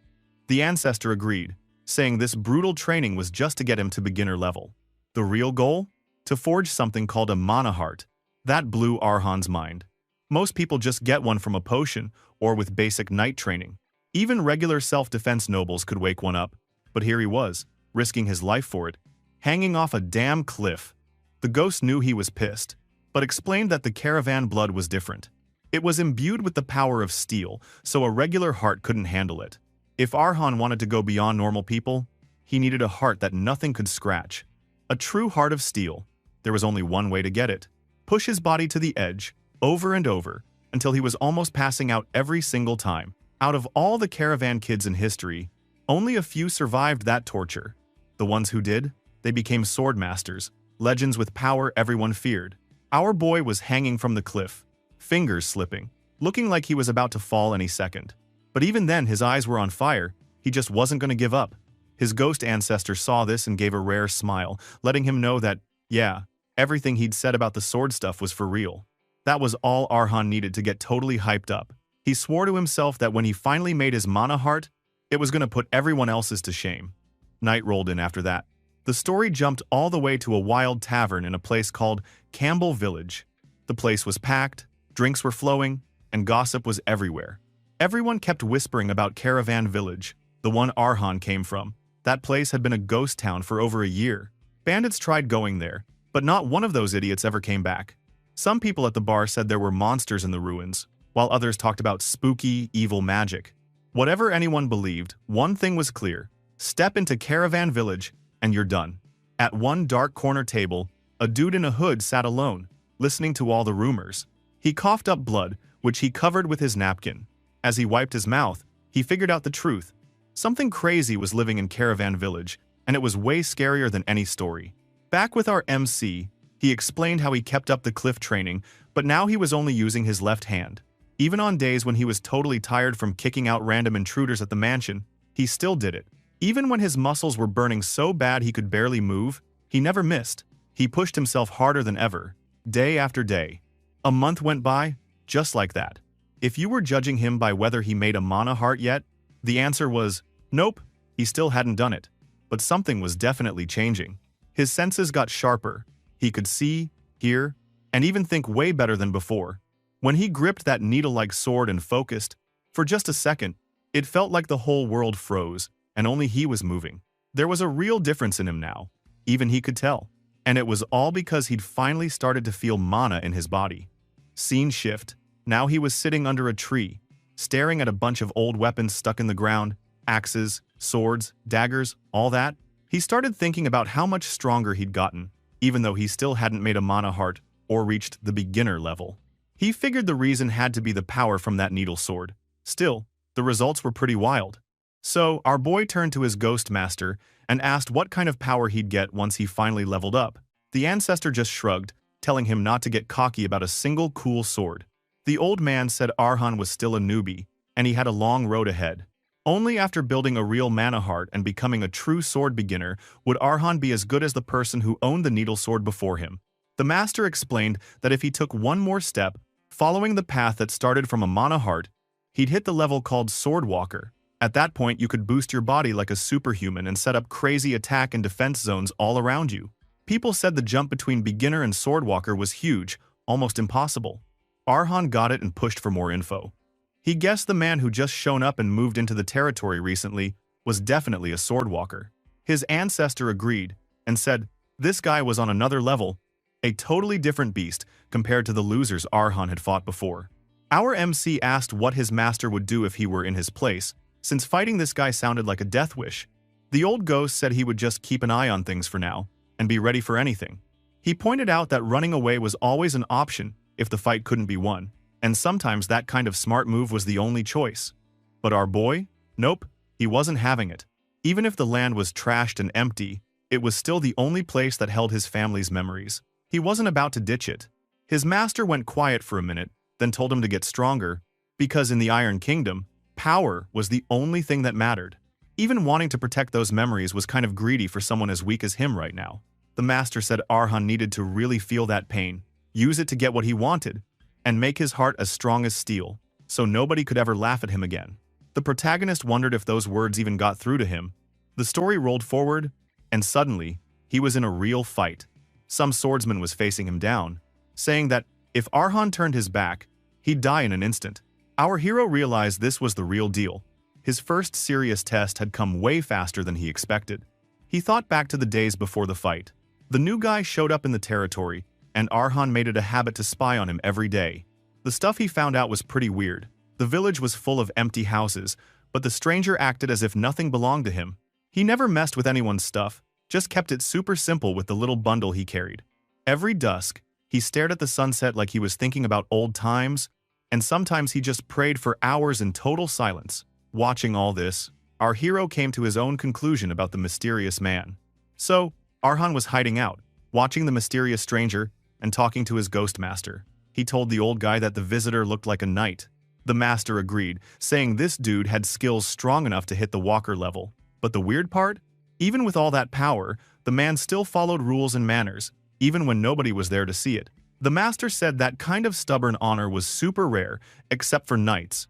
The ancestor agreed, saying this brutal training was just to get him to beginner level. The real goal? To forge something called a mana heart. That blew Arhan's mind. Most people just get one from a potion or with basic knight training. Even regular self-defense nobles could wake one up, but here he was, risking his life for it, hanging off a damn cliff. The ghost knew he was pissed, but explained that the caravan blood was different. It was imbued with the power of steel, so a regular heart couldn't handle it. If Arhan wanted to go beyond normal people, he needed a heart that nothing could scratch. A true heart of steel. There was only one way to get it. Push his body to the edge, over and over, until he was almost passing out every single time. Out of all the caravan kids in history, only a few survived that torture. The ones who did, they became sword masters, legends with power everyone feared. Our boy was hanging from the cliff, fingers slipping, looking like he was about to fall any second. But even then, his eyes were on fire. He just wasn't going to give up. His ghost ancestor saw this and gave a rare smile, letting him know that, yeah, everything he'd said about the sword stuff was for real. That was all Arhan needed to get totally hyped up. He swore to himself that when he finally made his mana heart, it was going to put everyone else's to shame. Night rolled in after that. The story jumped all the way to a wild tavern in a place called Campbell Village. The place was packed, drinks were flowing, and gossip was everywhere. Everyone kept whispering about Caravan Village, the one Arhan came from. That place had been a ghost town for over a year. Bandits tried going there, but not one of those idiots ever came back. Some people at the bar said there were monsters in the ruins, while others talked about spooky, evil magic. Whatever anyone believed, one thing was clear. Step into Caravan Village, and you're done. At one dark corner table, a dude in a hood sat alone, listening to all the rumors. He coughed up blood, which he covered with his napkin. As he wiped his mouth, he figured out the truth. Something crazy was living in Caravan Village, and it was way scarier than any story. Back with our MC, he explained how he kept up the cliff training, but now he was only using his left hand. Even on days when he was totally tired from kicking out random intruders at the mansion, he still did it. Even when his muscles were burning so bad he could barely move, he never missed. He pushed himself harder than ever, day after day. A month went by, just like that. If you were judging him by whether he made a mana heart yet, the answer was, nope, he still hadn't done it. But something was definitely changing. His senses got sharper. He could see, hear, and even think way better than before. When he gripped that needle-like sword and focused, for just a second, it felt like the whole world froze, and only he was moving. There was a real difference in him now. even he could tell. And it was all because he'd finally started to feel mana in his body. Scene shift. Now he was sitting under a tree, staring at a bunch of old weapons stuck in the ground, axes, swords, daggers, all that. He started thinking about how much stronger he'd gotten, even though he still hadn't made a mana heart or reached the beginner level. He figured the reason had to be the power from that needle sword. Still, the results were pretty wild. So, our boy turned to his ghost master and asked what kind of power he'd get once he finally leveled up. The ancestor just shrugged, telling him not to get cocky about a single cool sword. The old man said Arhan was still a newbie, and he had a long road ahead. Only after building a real mana heart and becoming a true sword beginner would Arhan be as good as the person who owned the needle sword before him. The master explained that if he took one more step, following the path that started from a mana heart, he'd hit the level called Sword Walker. At that point, you could boost your body like a superhuman and set up crazy attack and defense zones all around you. People said the jump between beginner and Sword Walker was huge, almost impossible. Arhan got it and pushed for more info. He guessed the man who just shown up and moved into the territory recently was definitely a Sword Walker. His ancestor agreed and said this guy was on another level, a totally different beast compared to the losers Arhan had fought before. Our MC asked what his master would do if he were in his place, since fighting this guy sounded like a death wish. The old ghost said he would just keep an eye on things for now and be ready for anything. He pointed out that running away was always an option if the fight couldn't be won, and sometimes that kind of smart move was the only choice. But our boy? Nope, he wasn't having it. Even if the land was trashed and empty, it was still the only place that held his family's memories. He wasn't about to ditch it. His master went quiet for a minute, then told him to get stronger, because in the Iron Kingdom, power was the only thing that mattered. Even wanting to protect those memories was kind of greedy for someone as weak as him right now. The master said Arhan needed to really feel that pain, use it to get what he wanted, and make his heart as strong as steel, so nobody could ever laugh at him again. The protagonist wondered if those words even got through to him. The story rolled forward, and suddenly, he was in a real fight. Some swordsman was facing him down, saying that if Arhan turned his back, he'd die in an instant. Our hero realized this was the real deal. His first serious test had come way faster than he expected. He thought back to the days before the fight. The new guy showed up in the territory, and Arhan made it a habit to spy on him every day. The stuff he found out was pretty weird. The village was full of empty houses, but the stranger acted as if nothing belonged to him. He never messed with anyone's stuff, just kept it super simple with the little bundle he carried. Every dusk, he stared at the sunset like he was thinking about old times, and sometimes he just prayed for hours in total silence. Watching all this, our hero came to his own conclusion about the mysterious man. So, Arhan was hiding out, watching the mysterious stranger, and talking to his ghost master. He told the old guy that the visitor looked like a knight. The master agreed, saying this dude had skills strong enough to hit the walker level. But the weird part? Even with all that power, the man still followed rules and manners, even when nobody was there to see it. The master said that kind of stubborn honor was super rare, except for knights.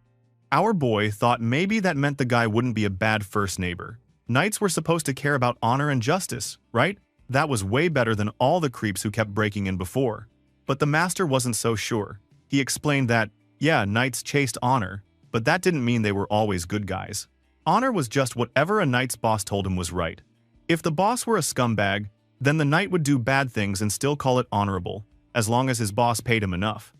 Our boy thought maybe that meant the guy wouldn't be a bad first neighbor. Knights were supposed to care about honor and justice, right? That was way better than all the creeps who kept breaking in before. But the master wasn't so sure. He explained that, yeah, knights chased honor, but that didn't mean they were always good guys. Honor was just whatever a knight's boss told him was right. If the boss were a scumbag, then the knight would do bad things and still call it honorable, as long as his boss paid him enough.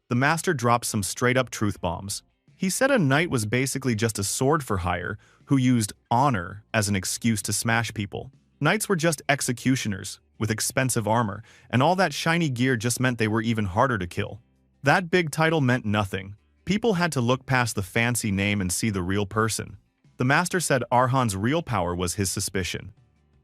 The master dropped some straight-up truth bombs. He said a knight was basically just a sword for hire who used honor as an excuse to smash people. Knights were just executioners, with expensive armor, and all that shiny gear just meant they were even harder to kill. That big title meant nothing. People had to look past the fancy name and see the real person. The master said Arhan's real power was his suspicion.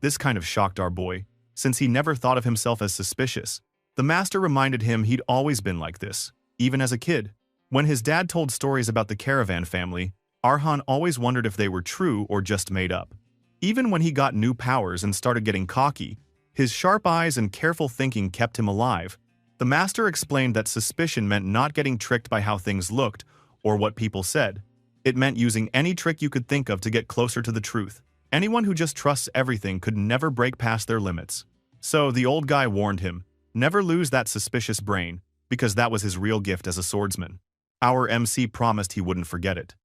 This kind of shocked our boy, since he never thought of himself as suspicious. The master reminded him he'd always been like this, even as a kid. When his dad told stories about the caravan family, Arhan always wondered if they were true or just made up. Even when he got new powers and started getting cocky, his sharp eyes and careful thinking kept him alive. The master explained that suspicion meant not getting tricked by how things looked or what people said. It meant using any trick you could think of to get closer to the truth. Anyone who just trusts everything could never break past their limits. So the old guy warned him, never lose that suspicious brain, because that was his real gift as a swordsman. Our MC promised he wouldn't forget it.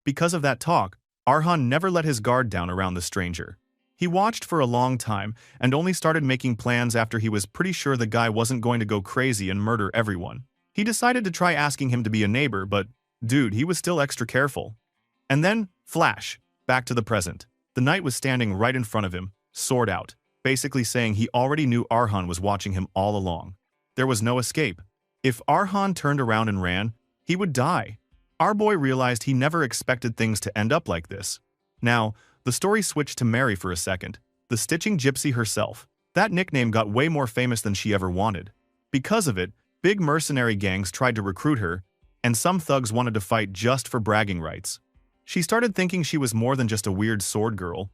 Because of that talk, Arhan never let his guard down around the stranger. He watched for a long time and only started making plans after he was pretty sure the guy wasn't going to go crazy and murder everyone. He decided to try asking him to be a neighbor, but dude, he was still extra careful. And then, flash, back to the present. The knight was standing right in front of him, sword out, basically saying he already knew Arhan was watching him all along. There was no escape. If Arhan turned around and ran, he would die. Our boy realized he never expected things to end up like this. Now, the story switched to Mary for a second, the stitching gypsy herself. That nickname got way more famous than she ever wanted. Because of it, big mercenary gangs tried to recruit her, and some thugs wanted to fight just for bragging rights. She started thinking she was more than just a weird sword girl.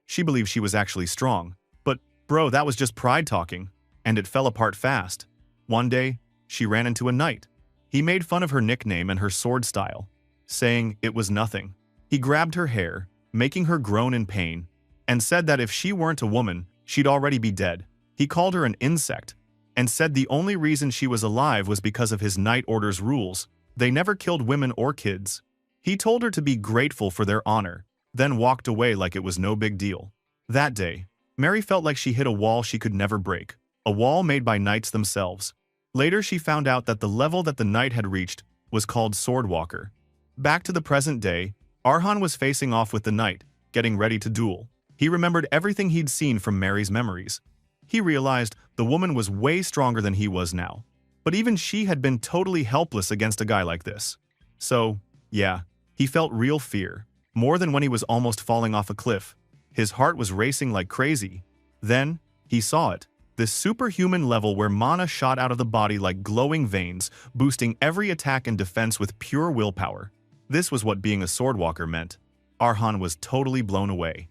She believed she was actually strong. But, bro, that was just pride talking, and it fell apart fast. One day, she ran into a knight. He made fun of her nickname and her sword style, saying it was nothing. He grabbed her hair, making her groan in pain, and said that if she weren't a woman, she'd already be dead. He called her an insect, and said the only reason she was alive was because of his knight order's rules. They never killed women or kids. He told her to be grateful for their honor, then walked away like it was no big deal. That day, Mary felt like she hit a wall she could never break, a wall made by knights themselves. Later she found out that the level that the knight had reached was called Swordwalker. Back to the present day, Arhan was facing off with the knight, getting ready to duel. He remembered everything he'd seen from Mary's memories. He realized the woman was way stronger than he was now. But even she had been totally helpless against a guy like this. So, yeah, he felt real fear, more than when he was almost falling off a cliff. His heart was racing like crazy. Then, he saw it. This superhuman level where mana shot out of the body like glowing veins, boosting every attack and defense with pure willpower. This was what being a swordwalker meant. Arhan was totally blown away.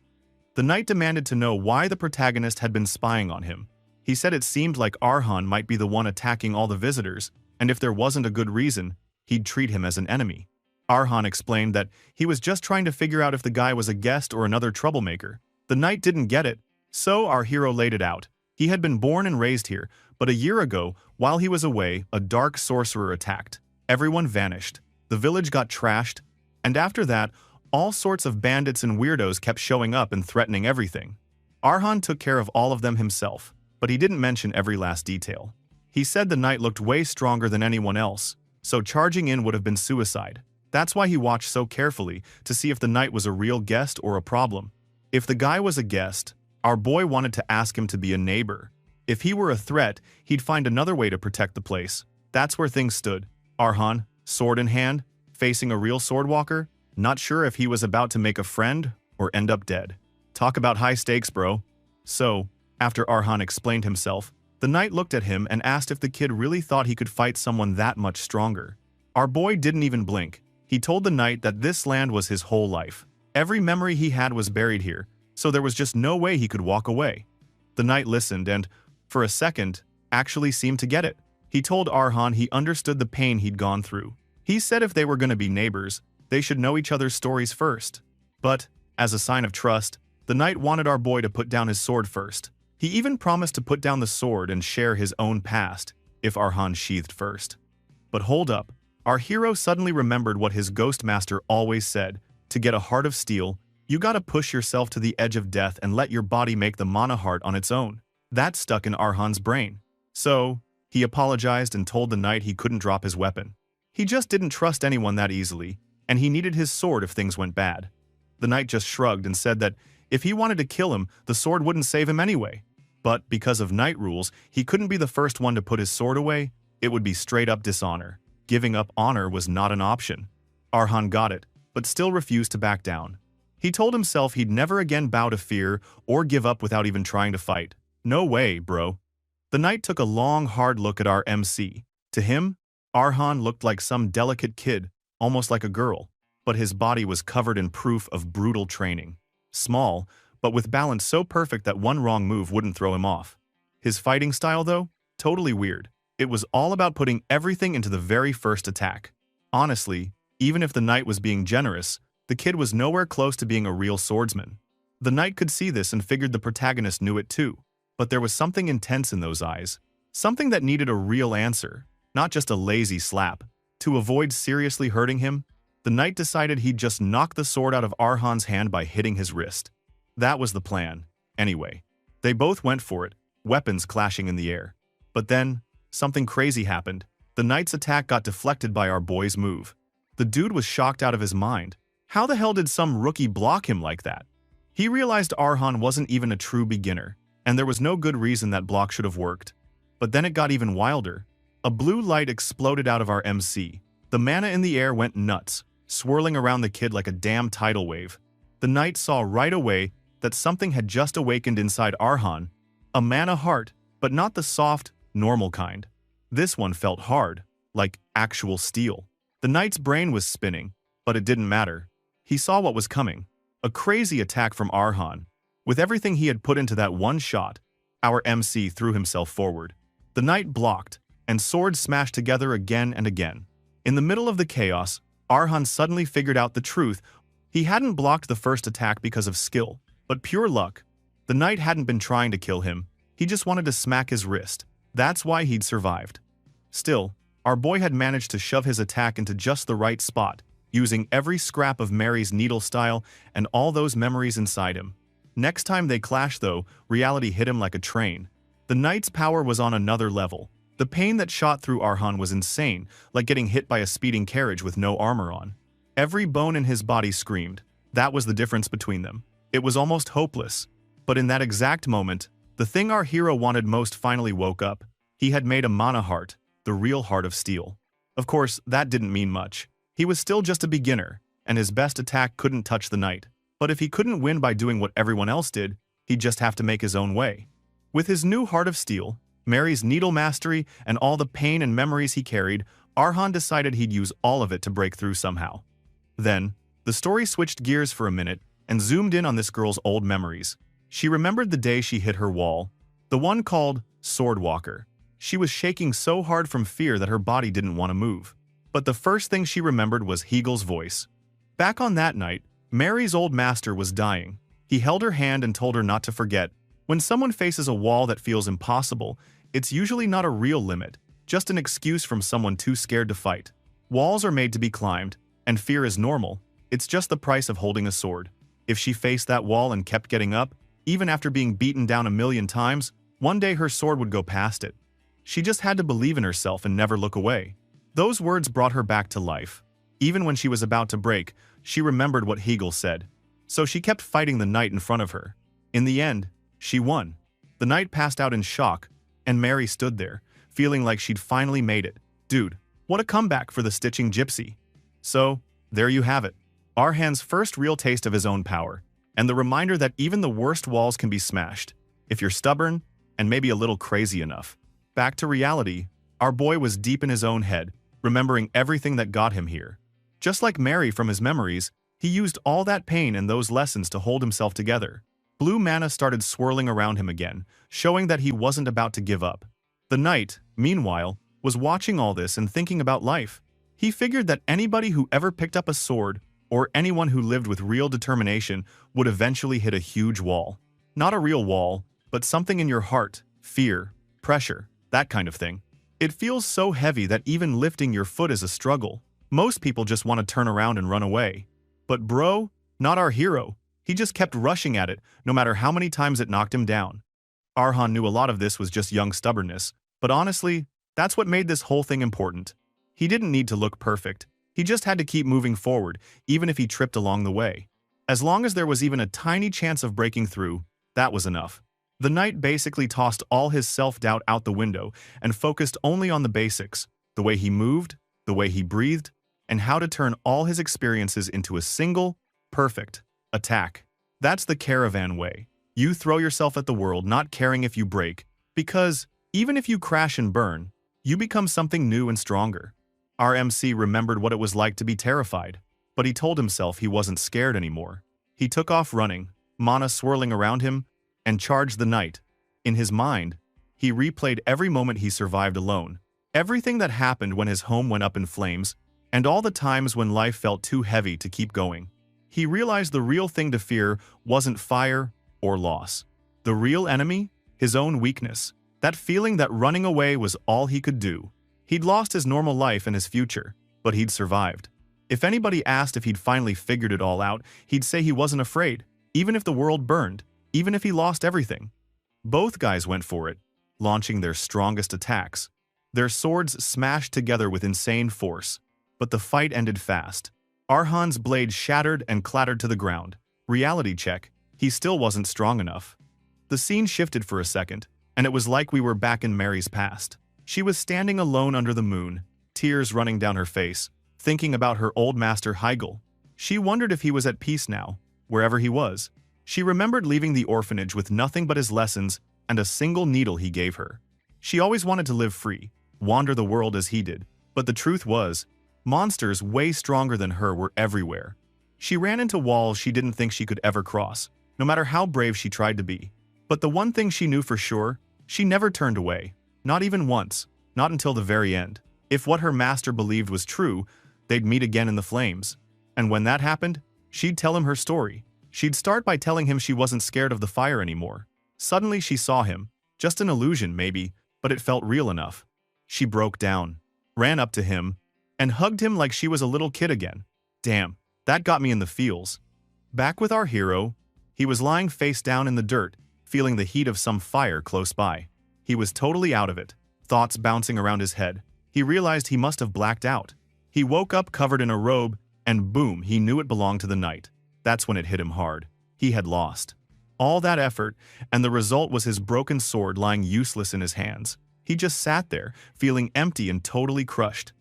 The knight demanded to know why the protagonist had been spying on him. He said it seemed like Arhan might be the one attacking all the visitors, and if there wasn't a good reason, he'd treat him as an enemy. Arhan explained that he was just trying to figure out if the guy was a guest or another troublemaker. The knight didn't get it, so our hero laid it out. He had been born and raised here, but a year ago, while he was away, a dark sorcerer attacked. Everyone vanished. The village got trashed, and after that, all sorts of bandits and weirdos kept showing up and threatening everything. Arhan took care of all of them himself, but he didn't mention every last detail. He said the knight looked way stronger than anyone else, so charging in would have been suicide. That's why he watched so carefully to see if the knight was a real guest or a problem. If the guy was a guest, our boy wanted to ask him to be a neighbor. If he were a threat, he'd find another way to protect the place. That's where things stood. Arhan, sword in hand, facing a real swordwalker, not sure if he was about to make a friend or end up dead. Talk about high stakes, bro. So, after Arhan explained himself, the knight looked at him and asked if the kid really thought he could fight someone that much stronger. Our boy didn't even blink. He told the knight that this land was his whole life. Every memory he had was buried here, so there was just no way he could walk away. The knight listened and, for a second, actually seemed to get it. He told Arhan he understood the pain he'd gone through. He said if they were going to be neighbors, they should know each other's stories first. But, as a sign of trust, the knight wanted our boy to put down his sword first. He even promised to put down the sword and share his own past, if Arhan sheathed first. But hold up. Our hero suddenly remembered what his ghost master always said: to get a heart of steel, you gotta push yourself to the edge of death and let your body make the mana heart on its own. That stuck in Arhan's brain. So, he apologized and told the knight he couldn't drop his weapon. He just didn't trust anyone that easily, and he needed his sword if things went bad. The knight just shrugged and said that if he wanted to kill him, the sword wouldn't save him anyway. But because of knight rules, he couldn't be the first one to put his sword away. It would be straight-up dishonor. Giving up honor was not an option. Arhan got it, but still refused to back down. He told himself he'd never again bow to fear or give up without even trying to fight. No way, bro. The knight took a long, hard look at our MC. To him, Arhan looked like some delicate kid, almost like a girl, but his body was covered in proof of brutal training. Small, but with balance so perfect that one wrong move wouldn't throw him off. His fighting style, though, totally weird. It was all about putting everything into the very first attack. Honestly, even if the knight was being generous, the kid was nowhere close to being a real swordsman. The knight could see this and figured the protagonist knew it too. But there was something intense in those eyes. Something that needed a real answer, not just a lazy slap. To avoid seriously hurting him, the knight decided he'd just knock the sword out of Arhan's hand by hitting his wrist. That was the plan. Anyway, they both went for it, weapons clashing in the air. But then, something crazy happened. The knight's attack got deflected by our boy's move. The dude was shocked out of his mind. How the hell did some rookie block him like that? He realized Arhan wasn't even a true beginner, and there was no good reason that block should have worked. But then it got even wilder. A blue light exploded out of our MC. The mana in the air went nuts, swirling around the kid like a damn tidal wave. The knight saw right away that something had just awakened inside Arhan, a mana heart, but not the soft, normal kind. This one felt hard, like actual steel. The knight's brain was spinning, but it didn't matter. He saw what was coming. A crazy attack from Arhan. With everything he had put into that one shot, our MC threw himself forward. The knight blocked, and swords smashed together again and again. In the middle of the chaos, Arhan suddenly figured out the truth. He hadn't blocked the first attack because of skill, but pure luck. The knight hadn't been trying to kill him. He just wanted to smack his wrist. That's why he'd survived. Still, our boy had managed to shove his attack into just the right spot, using every scrap of Mary's needle style and all those memories inside him. Next time they clashed though, reality hit him like a train. The knight's power was on another level. The pain that shot through Arhan was insane, like getting hit by a speeding carriage with no armor on. Every bone in his body screamed. That was the difference between them. It was almost hopeless. But in that exact moment, the thing our hero wanted most finally woke up. He had made a mana heart, the real heart of steel. Of course, that didn't mean much. He was still just a beginner, and his best attack couldn't touch the knight. But if he couldn't win by doing what everyone else did, he'd just have to make his own way. With his new heart of steel, Mary's needle mastery, and all the pain and memories he carried, Arhan decided he'd use all of it to break through somehow. Then, the story switched gears for a minute and zoomed in on this girl's old memories. She remembered the day she hit her wall, the one called Swordwalker. She was shaking so hard from fear that her body didn't want to move. But the first thing she remembered was Hegel's voice. Back on that night, Mary's old master was dying. He held her hand and told her not to forget. When someone faces a wall that feels impossible, it's usually not a real limit, just an excuse from someone too scared to fight. Walls are made to be climbed, and fear is normal. It's just the price of holding a sword. If she faced that wall and kept getting up, even after being beaten down 1,000,000 times, one day her sword would go past it. She just had to believe in herself and never look away. Those words brought her back to life. Even when she was about to break, she remembered what Hegel said. So she kept fighting the knight in front of her. In the end, she won. The knight passed out in shock, and Mary stood there, feeling like she'd finally made it. Dude, what a comeback for the stitching gypsy. So, there you have it. Arhan's first real taste of his own power, and the reminder that even the worst walls can be smashed, if you're stubborn and maybe a little crazy enough. Back to reality, our boy was deep in his own head, remembering everything that got him here. Just like Mary from his memories, he used all that pain and those lessons to hold himself together. Blue mana started swirling around him again, showing that he wasn't about to give up. The knight, meanwhile, was watching all this and thinking about life. He figured that anybody who ever picked up a sword, or anyone who lived with real determination, would eventually hit a huge wall. Not a real wall, but something in your heart, fear, pressure, that kind of thing. It feels so heavy that even lifting your foot is a struggle. Most people just want to turn around and run away. But bro, not our hero. He just kept rushing at it, no matter how many times it knocked him down. Arhan knew a lot of this was just young stubbornness, but honestly, that's what made this whole thing important. He didn't need to look perfect. He just had to keep moving forward, even if he tripped along the way. As long as there was even a tiny chance of breaking through, that was enough. The knight basically tossed all his self-doubt out the window and focused only on the basics, the way he moved, the way he breathed, and how to turn all his experiences into a single, perfect attack. That's the caravan way. You throw yourself at the world not caring if you break, because even if you crash and burn, you become something new and stronger. Our MC remembered what it was like to be terrified, but he told himself he wasn't scared anymore. He took off running, mana swirling around him, and charged the knight. In his mind, he replayed every moment he survived alone, everything that happened when his home went up in flames, and all the times when life felt too heavy to keep going. He realized the real thing to fear wasn't fire or loss. The real enemy? His own weakness. That feeling that running away was all he could do. He'd lost his normal life and his future, but he'd survived. If anybody asked if he'd finally figured it all out, he'd say he wasn't afraid, even if the world burned. even if he lost everything. Both guys went for it, launching their strongest attacks. Their swords smashed together with insane force, but the fight ended fast. Arhan's blade shattered and clattered to the ground. Reality check, he still wasn't strong enough. The scene shifted for a second, and it was like we were back in Mary's past. She was standing alone under the moon, tears running down her face, thinking about her old master Heigl. She wondered if he was at peace now, wherever he was. She remembered leaving the orphanage with nothing but his lessons and a single needle he gave her. She always wanted to live free, wander the world as he did, but the truth was, monsters way stronger than her were everywhere. She ran into walls she didn't think she could ever cross, no matter how brave she tried to be. But the one thing she knew for sure, she never turned away. Not even once, not until the very end. If what her master believed was true, they'd meet again in the flames. And when that happened, she'd tell him her story. She'd start by telling him she wasn't scared of the fire anymore. Suddenly she saw him. Just an illusion, maybe, but it felt real enough. She broke down, ran up to him, and hugged him like she was a little kid again. Damn, that got me in the feels. Back with our hero, he was lying face down in the dirt, feeling the heat of some fire close by. He was totally out of it, thoughts bouncing around his head. He realized he must have blacked out. He woke up covered in a robe, and boom, he knew it belonged to the knight. That's when it hit him hard. He had lost. All that effort, and the result was his broken sword lying useless in his hands. He just sat there, feeling empty and totally crushed.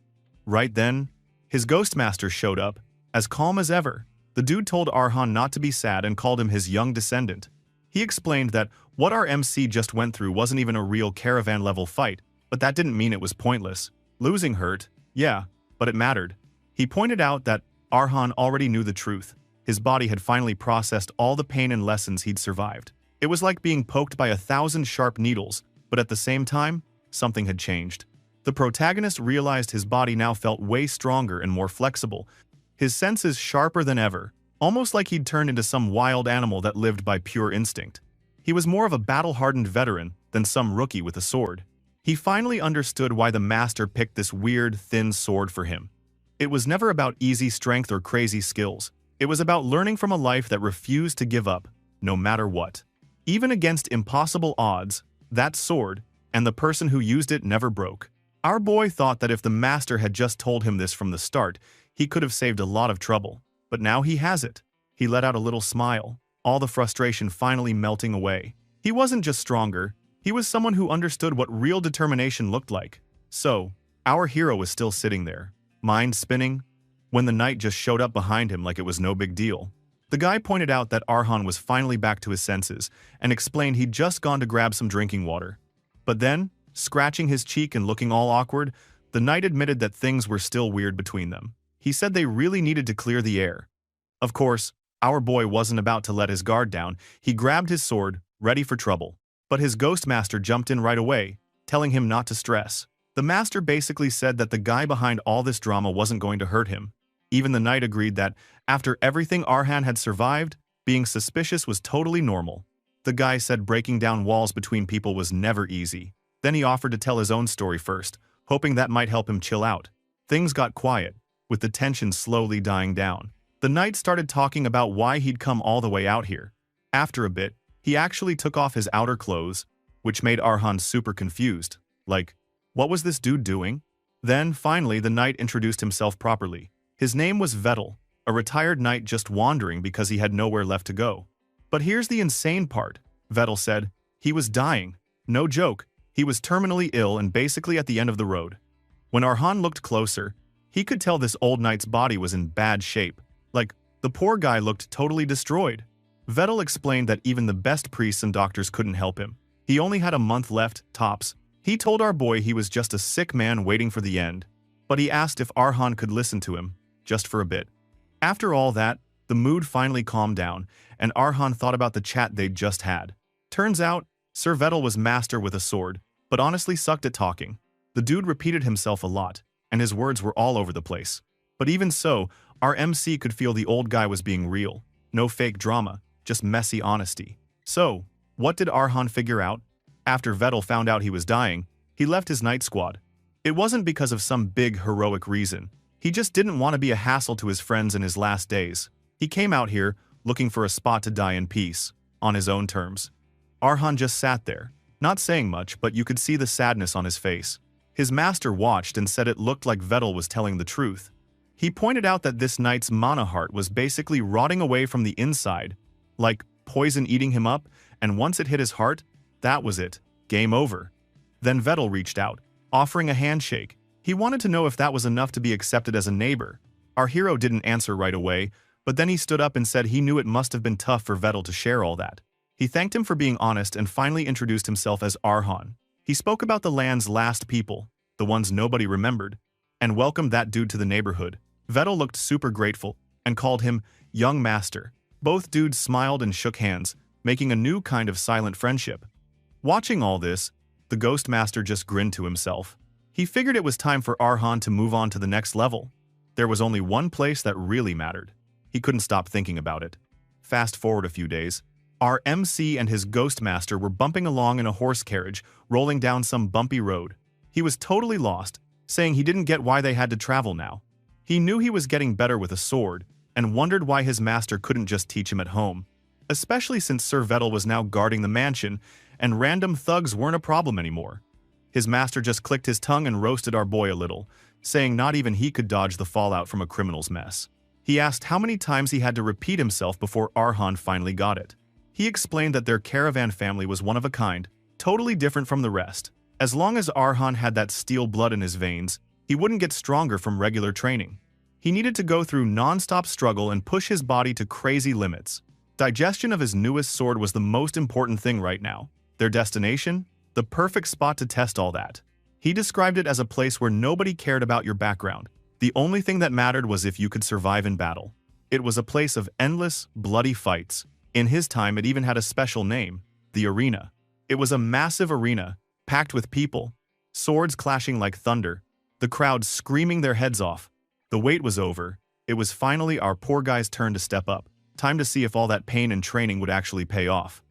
Right then, his Ghostmaster showed up, as calm as ever. The dude told Arhan not to be sad and called him his young descendant. He explained that what our MC just went through wasn't even a real caravan-level fight, but that didn't mean it was pointless. Losing hurt, yeah, but it mattered. He pointed out that Arhan already knew the truth. His body had finally processed all the pain and lessons he'd survived. It was like being poked by 1,000 sharp needles, but at the same time, something had changed. The protagonist realized his body now felt way stronger and more flexible, his senses sharper than ever, almost like he'd turned into some wild animal that lived by pure instinct. He was more of a battle-hardened veteran than some rookie with a sword. He finally understood why the master picked this weird, thin sword for him. It was never about easy strength or crazy skills. It was about learning from a life that refused to give up, no matter what. Even against impossible odds, that sword, and the person who used it never broke. Our boy thought that if the master had just told him this from the start, he could have saved a lot of trouble. But now he has it. He let out a little smile, all the frustration finally melting away. He wasn't just stronger, he was someone who understood what real determination looked like. So, our hero was still sitting there, mind spinning, when the knight just showed up behind him like it was no big deal. The guy pointed out that Arhan was finally back to his senses and explained he'd just gone to grab some drinking water. But then, scratching his cheek and looking all awkward, the knight admitted that things were still weird between them. He said they really needed to clear the air. Of course, our boy wasn't about to let his guard down. He grabbed his sword, ready for trouble. But his Ghostmaster jumped in right away, telling him not to stress. The master basically said that the guy behind all this drama wasn't going to hurt him. Even the knight agreed that, after everything Arhan had survived, being suspicious was totally normal. The guy said breaking down walls between people was never easy. Then he offered to tell his own story first, hoping that might help him chill out. Things got quiet, with the tension slowly dying down. The knight started talking about why he'd come all the way out here. After a bit, he actually took off his outer clothes, which made Arhan super confused. Like, what was this dude doing? Then, finally, the knight introduced himself properly. His name was Vettle, a retired knight just wandering because he had nowhere left to go. But here's the insane part, Vettle said. He was dying. No joke, he was terminally ill and basically at the end of the road. When Arhan looked closer, he could tell this old knight's body was in bad shape. Like, the poor guy looked totally destroyed. Vettle explained that even the best priests and doctors couldn't help him. He only had a month left, tops. He told our boy he was just a sick man waiting for the end. But he asked if Arhan could listen to him, just for a bit. After all that, the mood finally calmed down, and Arhan thought about the chat they'd just had. Turns out, Sir Vettle was master with a sword, but honestly sucked at talking. The dude repeated himself a lot, and his words were all over the place. But even so, our MC could feel the old guy was being real. No fake drama, just messy honesty. So, what did Arhan figure out? After Vettle found out he was dying, he left his knight squad. It wasn't because of some big heroic reason. He just didn't want to be a hassle to his friends in his last days. He came out here, looking for a spot to die in peace. on his own terms. Arhan just sat there, not saying much, but you could see the sadness on his face. His master watched and said it looked like Vettle was telling the truth. He pointed out that this knight's mana heart was basically rotting away from the inside, like poison eating him up, and once it hit his heart, that was it. Game over. Then Vettle reached out, offering a handshake. He wanted to know if that was enough to be accepted as a neighbor. Our hero didn't answer right away, but then he stood up and said he knew it must have been tough for Vettle to share all that. He thanked him for being honest and finally introduced himself as Arhan. He spoke about the land's last people, the ones nobody remembered, and welcomed that dude to the neighborhood. Vettle looked super grateful and called him young master. Both dudes smiled and shook hands, making a new kind of silent friendship. Watching all this, the ghost master just grinned to himself. He figured it was time for Arhan to move on to the next level. There was only one place that really mattered. He couldn't stop thinking about it. Fast forward a few days. Our MC and his ghost master were bumping along in a horse carriage, rolling down some bumpy road. He was totally lost, saying he didn't get why they had to travel now. He knew he was getting better with a sword, and wondered why his master couldn't just teach him at home, especially since Sir Vettle was now guarding the mansion, and random thugs weren't a problem anymore. His master just clicked his tongue and roasted our boy a little, saying not even he could dodge the fallout from a criminal's mess. He asked how many times he had to repeat himself before Arhan finally got it. He explained that their caravan family was one of a kind, totally different from the rest. As long as Arhan had that steel blood in his veins, he wouldn't get stronger from regular training. He needed to go through non-stop struggle and push his body to crazy limits. Digestion of his newest sword was the most important thing right now. Their destination? The perfect spot to test all that. He described it as a place where nobody cared about your background. The only thing that mattered was if you could survive in battle. It was a place of endless, bloody fights. In his time, it even had a special name, the arena. It was a massive arena, packed with people, swords clashing like thunder, the crowd screaming their heads off. The wait was over. It was finally our poor guy's turn to step up. Time to see if all that pain and training would actually pay off.